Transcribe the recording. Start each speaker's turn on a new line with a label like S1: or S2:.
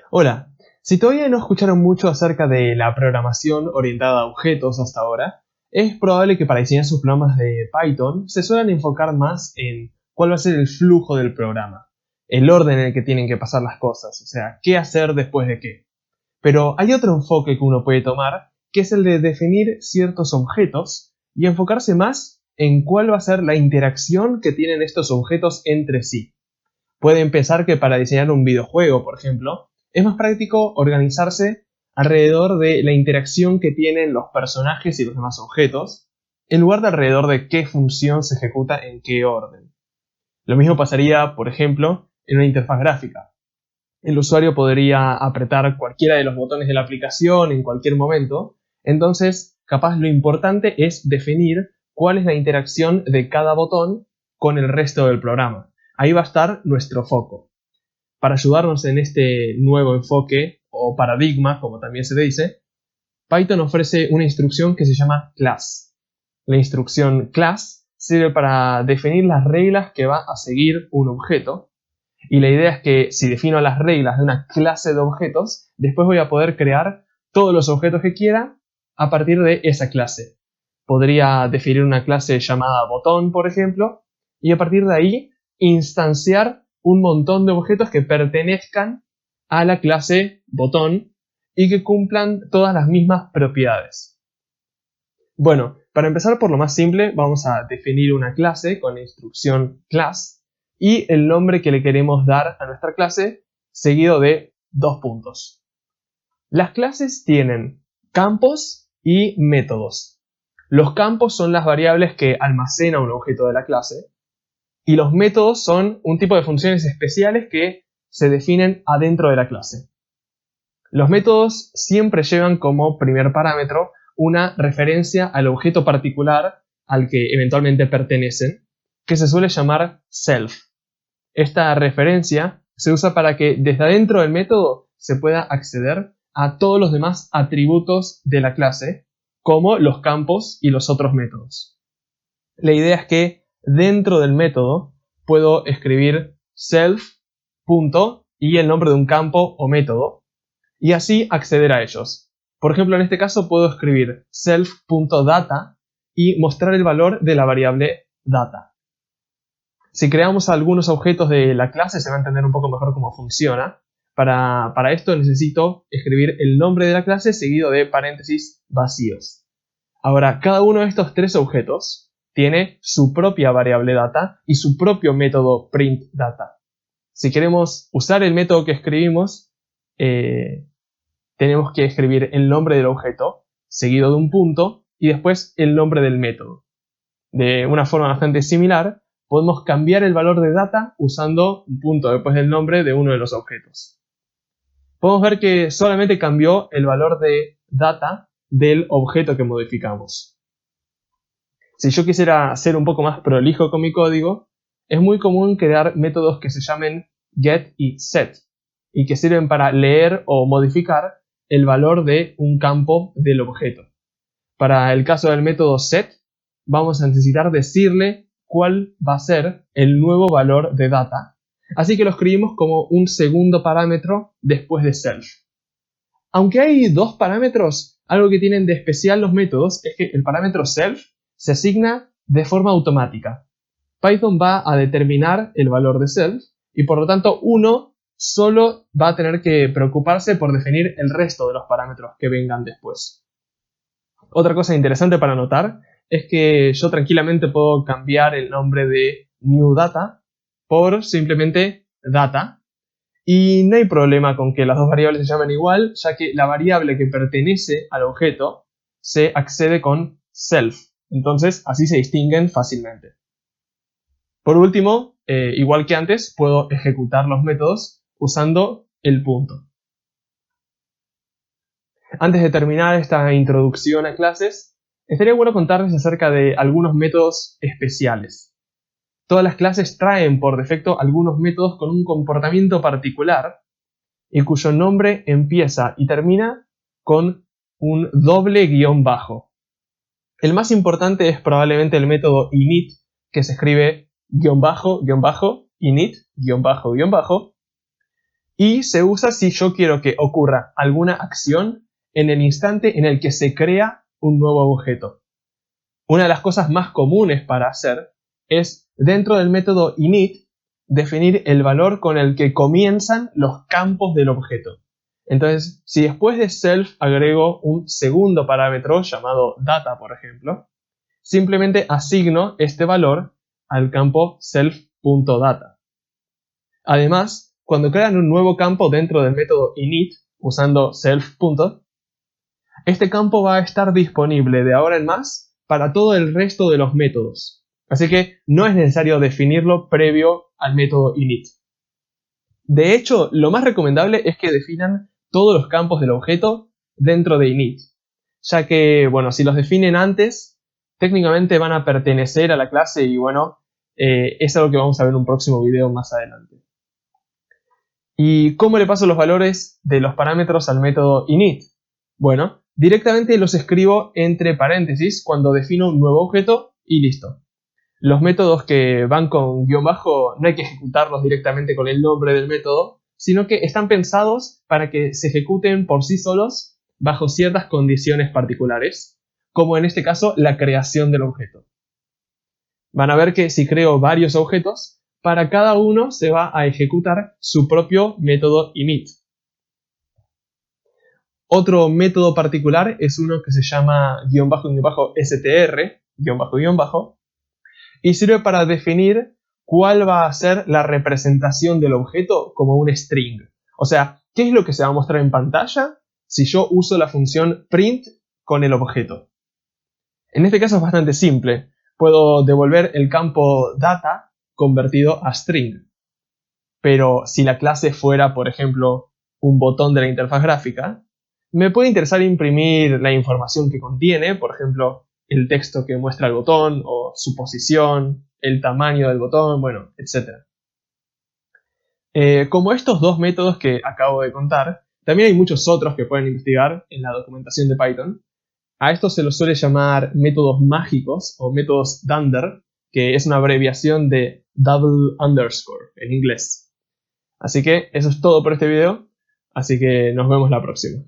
S1: Hola, si todavía no escucharon mucho acerca de la programación orientada a objetos hasta ahora, es probable que para diseñar sus programas de Python se suelen enfocar más en cuál va a ser el flujo del programa, el orden en el que tienen que pasar las cosas, o sea, qué hacer después de qué. Pero hay otro enfoque que uno puede tomar, que es el de definir ciertos objetos y enfocarse más en cuál va a ser la interacción que tienen estos objetos entre sí. Pueden pensar que para diseñar un videojuego, por ejemplo, es más práctico organizarse alrededor de la interacción que tienen los personajes y los demás objetos, en lugar de alrededor de qué función se ejecuta en qué orden. Lo mismo pasaría, por ejemplo, en una interfaz gráfica. El usuario podría apretar cualquiera de los botones de la aplicación en cualquier momento, entonces capaz lo importante es definir cuál es la interacción de cada botón con el resto del programa. Ahí va a estar nuestro foco. Para ayudarnos en este nuevo enfoque, o paradigma, como también se le dice, Python ofrece una instrucción que se llama class. La instrucción class sirve para definir las reglas que va a seguir un objeto, y la idea es que si defino las reglas de una clase de objetos, después voy a poder crear todos los objetos que quiera a partir de esa clase. Podría definir una clase llamada botón, por ejemplo, y a partir de ahí instanciar un montón de objetos que pertenezcan a la clase botón y que cumplan todas las mismas propiedades. Bueno, para empezar por lo más simple, vamos a definir una clase con la instrucción class y el nombre que le queremos dar a nuestra clase, seguido de 2 puntos. Las clases tienen campos y métodos. Los campos son las variables que almacena un objeto de la clase, y los métodos son un tipo de funciones especiales que se definen adentro de la clase. Los métodos siempre llevan como primer parámetro una referencia al objeto particular al que eventualmente pertenecen, que se suele llamar self. Esta referencia se usa para que desde adentro del método se pueda acceder a todos los demás atributos de la clase, como los campos y los otros métodos. La idea es que dentro del método puedo escribir self, punto, y el nombre de un campo o método, y así acceder a ellos. Por ejemplo, en este caso puedo escribir self.data y mostrar el valor de la variable data. Si creamos algunos objetos de la clase se va a entender un poco mejor cómo funciona. Para esto necesito escribir el nombre de la clase seguido de paréntesis vacíos. Ahora, cada uno de estos 3 objetos tiene su propia variable data y su propio método printData. Si queremos usar el método que escribimos, tenemos que escribir el nombre del objeto seguido de un punto y después el nombre del método. De una forma bastante similar, podemos cambiar el valor de data usando un punto después del nombre de uno de los objetos. Podemos ver que solamente cambió el valor de data del objeto que modificamos. Si yo quisiera ser un poco más prolijo con mi código, es muy común crear métodos que se llamen get y set, y que sirven para leer o modificar el valor de un campo del objeto. Para el caso del método set, vamos a necesitar decirle cuál va a ser el nuevo valor de data, así que lo escribimos como un segundo parámetro después de self. Aunque hay 2 parámetros, algo que tienen de especial los métodos es que el parámetro self se asigna de forma automática. Python va a determinar el valor de self y por lo tanto uno solo va a tener que preocuparse por definir el resto de los parámetros que vengan después. Otra cosa interesante para notar es que yo tranquilamente puedo cambiar el nombre de newData por simplemente data, y no hay problema con que las 2 variables se llamen igual, ya que la variable que pertenece al objeto se accede con self, entonces así se distinguen fácilmente. Por último, igual que antes, puedo ejecutar los métodos usando el punto. Antes de terminar esta introducción a clases, estaría bueno contarles acerca de algunos métodos especiales. Todas las clases traen por defecto algunos métodos con un comportamiento particular y cuyo nombre empieza y termina con un doble guión bajo. El más importante es probablemente el método init, que se escribe guión bajo, init, guión bajo, y se usa si yo quiero que ocurra alguna acción en el instante en el que se crea un nuevo objeto. Una de las cosas más comunes para hacer es, dentro del método init, definir el valor con el que comienzan los campos del objeto. Entonces, si después de self agrego un segundo parámetro llamado data, por ejemplo, simplemente asigno este valor al campo self.data. Además, cuando crean un nuevo campo dentro del método init, usando self. Este campo va a estar disponible de ahora en más para todo el resto de los métodos. Así que no es necesario definirlo previo al método init. De hecho, lo más recomendable es que definan todos los campos del objeto dentro de init, ya que, bueno, si los definen antes, técnicamente van a pertenecer a la clase y, bueno, es algo que vamos a ver en un próximo video más adelante. ¿Y cómo le paso los valores de los parámetros al método init? Bueno, directamente los escribo entre paréntesis cuando defino un nuevo objeto y listo. Los métodos que van con guión bajo no hay que ejecutarlos directamente con el nombre del método, sino que están pensados para que se ejecuten por sí solos bajo ciertas condiciones particulares, como en este caso la creación del objeto. Van a ver que si creo varios objetos, para cada uno se va a ejecutar su propio método init. Otro método particular es uno que se llama --str, y sirve para definir cuál va a ser la representación del objeto como un string. O sea, ¿qué es lo que se va a mostrar en pantalla si yo uso la función print con el objeto? En este caso es bastante simple. Puedo devolver el campo data convertido a string. Pero si la clase fuera, por ejemplo, un botón de la interfaz gráfica, me puede interesar imprimir la información que contiene, por ejemplo, el texto que muestra el botón, o su posición, el tamaño del botón, bueno, etc. Como estos dos métodos que acabo de contar, también hay muchos otros que pueden investigar en la documentación de Python. A estos se los suele llamar métodos mágicos o métodos dunder, que es una abreviación de double underscore en inglés. Así que eso es todo por este video, así que nos vemos la próxima.